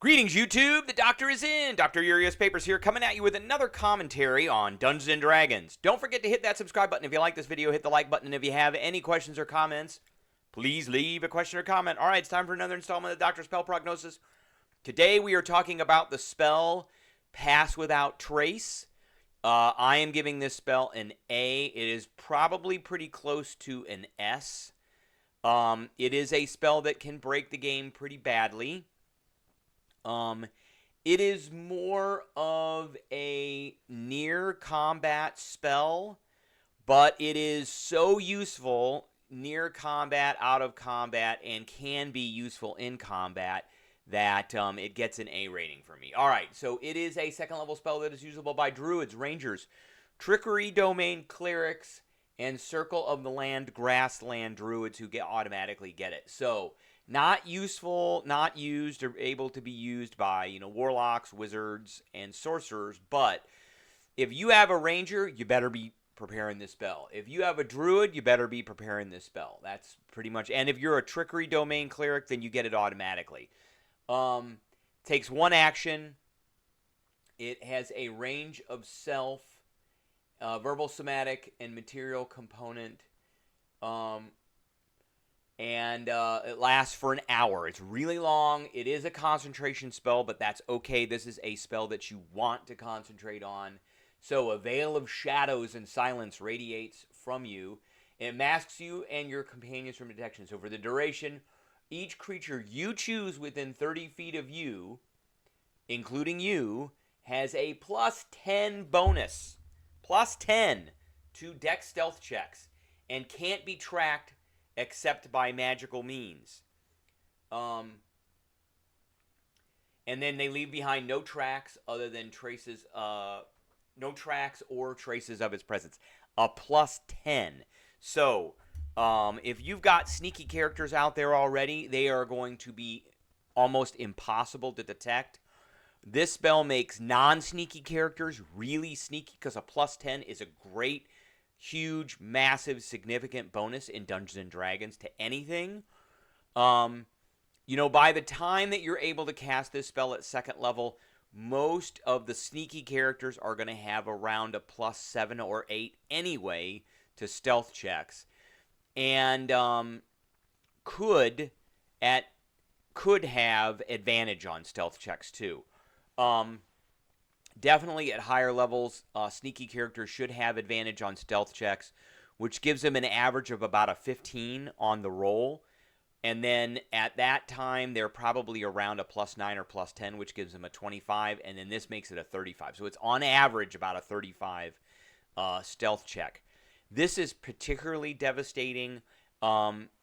Greetings, YouTube. The Doctor is in. Dr. Urias Papers here, coming at you with another commentary on Dungeons & Dragons. Don't forget to hit that subscribe button if you like this video. Hit the like button. And if you have any questions or comments, please leave a question or comment. All right, it's time for another installment of the Doctor Spell Prognosis. Today we are talking about the spell Pass Without Trace. I am giving this spell an A. It is probably pretty close to an S. It is a spell that can break the game pretty badly. It is more of a near combat spell, but it is so useful near combat, out of combat, and can be useful in combat that it gets an A rating for me. All right, so it is a second level spell that is usable by druids, rangers, trickery domain clerics, and circle of the land grassland druids who automatically get it. So not useful, not used, or able to be used by, warlocks, wizards, and sorcerers. But if you have a ranger, you better be preparing this spell. If you have a druid, you better be preparing this spell. That's pretty much. And if you're a trickery domain cleric, then you get it automatically. Takes one action. It has a range of self, verbal, somatic, and material component. And it lasts for an hour. It's really long. It is a concentration spell, but that's okay. This is a spell that you want to concentrate on. So a veil of shadows and silence radiates from you. It masks you and your companions from detection. So for the duration, each creature you choose within 30 feet of you, including you, has a plus 10 bonus. Plus 10 to dex stealth checks. And can't be tracked except by magical means. And then they leave behind no tracks other than traces, no tracks or traces of its presence. A plus 10. So, if you've got sneaky characters out there already, they are going to be almost impossible to detect. This spell makes non-sneaky characters really sneaky because a plus 10 is a great, huge, massive, significant bonus in Dungeons & Dragons to anything. By the time that you're able to cast this spell at second level, most of the sneaky characters are going to have around a plus 7 or 8 anyway to stealth checks. And could have advantage on stealth checks too. Definitely at higher levels, sneaky characters should have advantage on stealth checks, which gives them an average of about a 15 on the roll. And then at that time, they're probably around a plus 9 or plus 10, which gives them a 25. And then this makes it a 35. So it's on average about a 35 stealth check. This is particularly devastating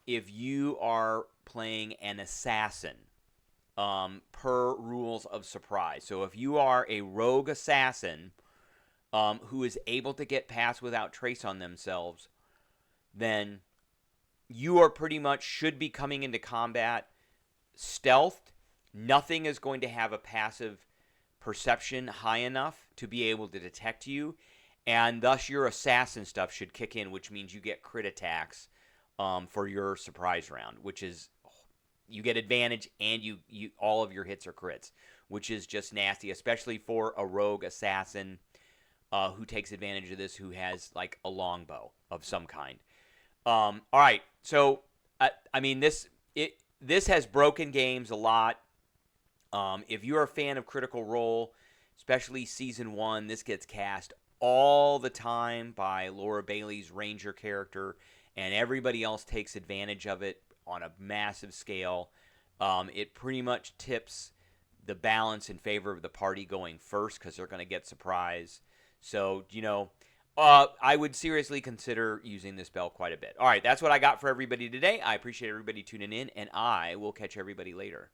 if you are playing an assassin. Per rules of surprise. So if you are a rogue assassin who is able to get Pass Without Trace on themselves, then you are pretty much should be coming into combat stealthed. Nothing is going to have a passive perception high enough to be able to detect you, and thus your assassin stuff should kick in, which means you get crit attacks for your surprise round, which is you get advantage, and you all of your hits are crits, which is just nasty, especially for a rogue assassin who takes advantage of this, who has like a longbow of some kind. All right, so this has broken games a lot. If you're a fan of Critical Role, especially Season 1, this gets cast all the time by Laura Bailey's Ranger character, and everybody else takes advantage of it on a massive scale. It pretty much tips the balance in favor of the party going first because they're going to get surprise. So, I would seriously consider using this spell quite a bit. All right, that's what I got for everybody today. I appreciate everybody tuning in, and I will catch everybody later.